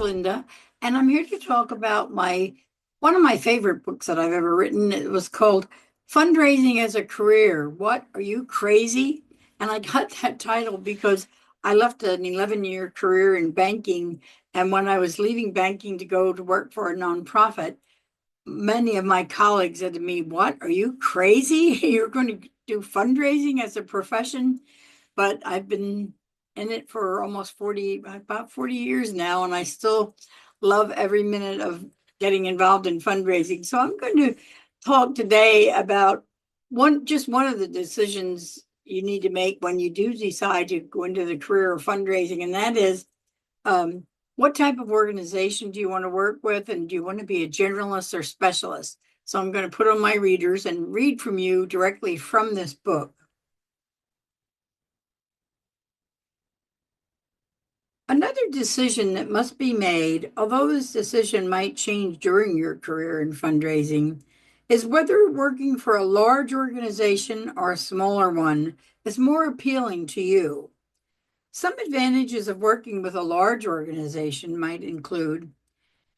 Linda, and I'm here to talk about one of my favorite books that I've ever written. It was called Fundraising as a Career. What, are you crazy? And I got that title because I left an 11-year career in banking, and when I was leaving banking to go to work for a nonprofit, many of my colleagues said to me, "What, are you crazy? You're going to do fundraising as a profession?" But I've been in it for about 40 years now, and I still love every minute of getting involved in fundraising. So I'm going to talk today about just one of the decisions you need to make when you do decide to go into the career of fundraising, and that is what type of organization do you want to work with, and do you want to be a generalist or specialist? So I'm going to put on my readers and read from you directly from this book. Another decision that must be made, although this decision might change during your career in fundraising, is whether working for a large organization or a smaller one is more appealing to you. Some advantages of working with a large organization might include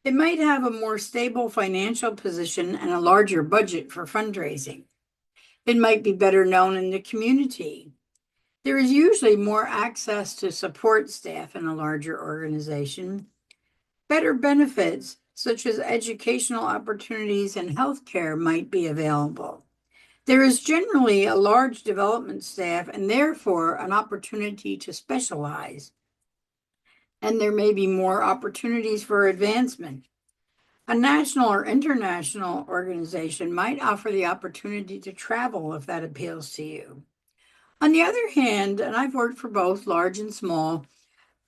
it might have a more stable financial position and a larger budget for fundraising. It might be better known in the community. There is usually more access to support staff in a larger organization. Better benefits, such as educational opportunities and healthcare, might be available. There is generally a large development staff and therefore an opportunity to specialize. And there may be more opportunities for advancement. A national or international organization might offer the opportunity to travel if that appeals to you. On the other hand, and I've worked for both large and small,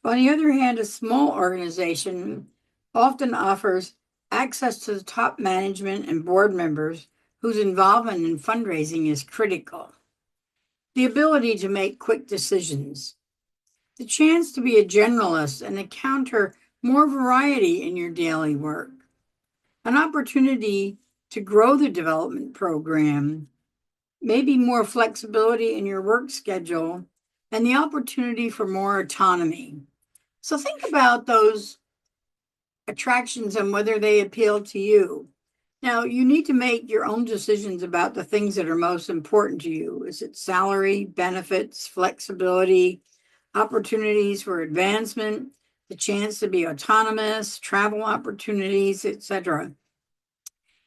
on the other hand, a small organization often offers access to the top management and board members whose involvement in fundraising is critical. The ability to make quick decisions. The chance to be a generalist and encounter more variety in your daily work. An opportunity to grow the development program, maybe more flexibility in your work schedule, and the opportunity for more autonomy. So think about those attractions and whether they appeal to you. Now, you need to make your own decisions about the things that are most important to you. Is it salary, benefits, flexibility, opportunities for advancement, the chance to be autonomous, travel opportunities, etc.?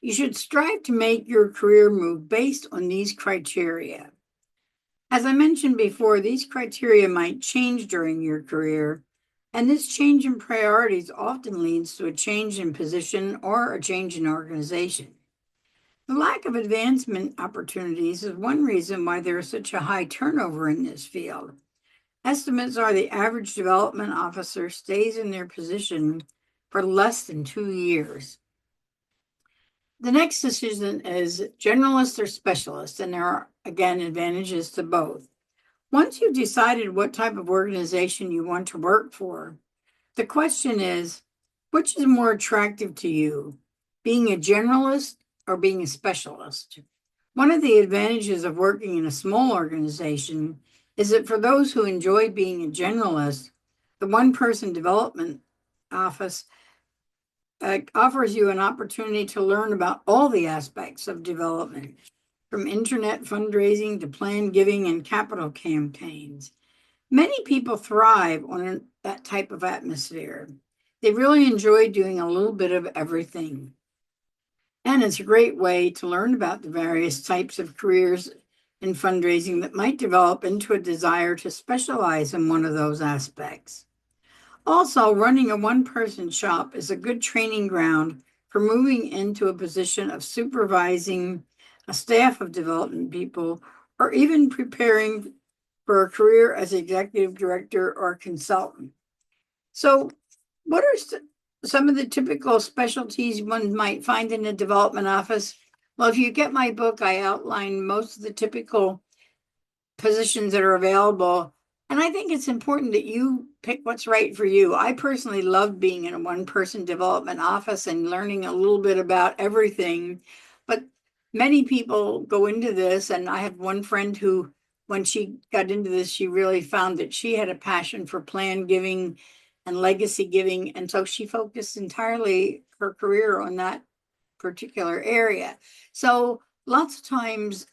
You should strive to make your career move based on these criteria. As I mentioned before, these criteria might change during your career, and this change in priorities often leads to a change in position or a change in organization. The lack of advancement opportunities is one reason why there is such a high turnover in this field. Estimates are the average development officer stays in their position for less than 2 years. The next decision is generalist or specialist, and there are, again, advantages to both. Once you've decided what type of organization you want to work for, the question is, which is more attractive to you, being a generalist or being a specialist? One of the advantages of working in a small organization is that for those who enjoy being a generalist, the one-person development office offers you an opportunity to learn about all the aspects of development, from internet fundraising to planned giving and capital campaigns. Many people thrive on that type of atmosphere. They really enjoy doing a little bit of everything. And it's a great way to learn about the various types of careers in fundraising that might develop into a desire to specialize in one of those aspects. Also, running a one-person shop is a good training ground for moving into a position of supervising a staff of development people, or even preparing for a career as executive director or consultant. So, what are some of the typical specialties one might find in a development office? Well, if you get my book, I outline most of the typical positions that are available. And I think it's important that you pick what's right for you. I personally love being in a one-person development office and learning a little bit about everything. But many people go into this, and I have one friend who, when she got into this, she really found that she had a passion for planned giving and legacy giving. And so she focused entirely her career on that particular area. So lots of times,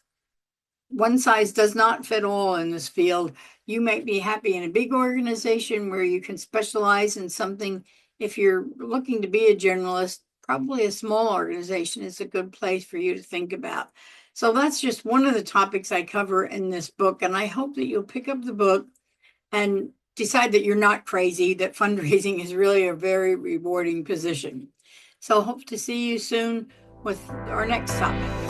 one size does not fit all in this field. You might be happy in a big organization where you can specialize in something. If you're looking to be a generalist, probably a small organization is a good place for you to think about. So that's just one of the topics I cover in this book. And I hope that you'll pick up the book and decide that you're not crazy, that fundraising is really a very rewarding position. So hope to see you soon with our next topic.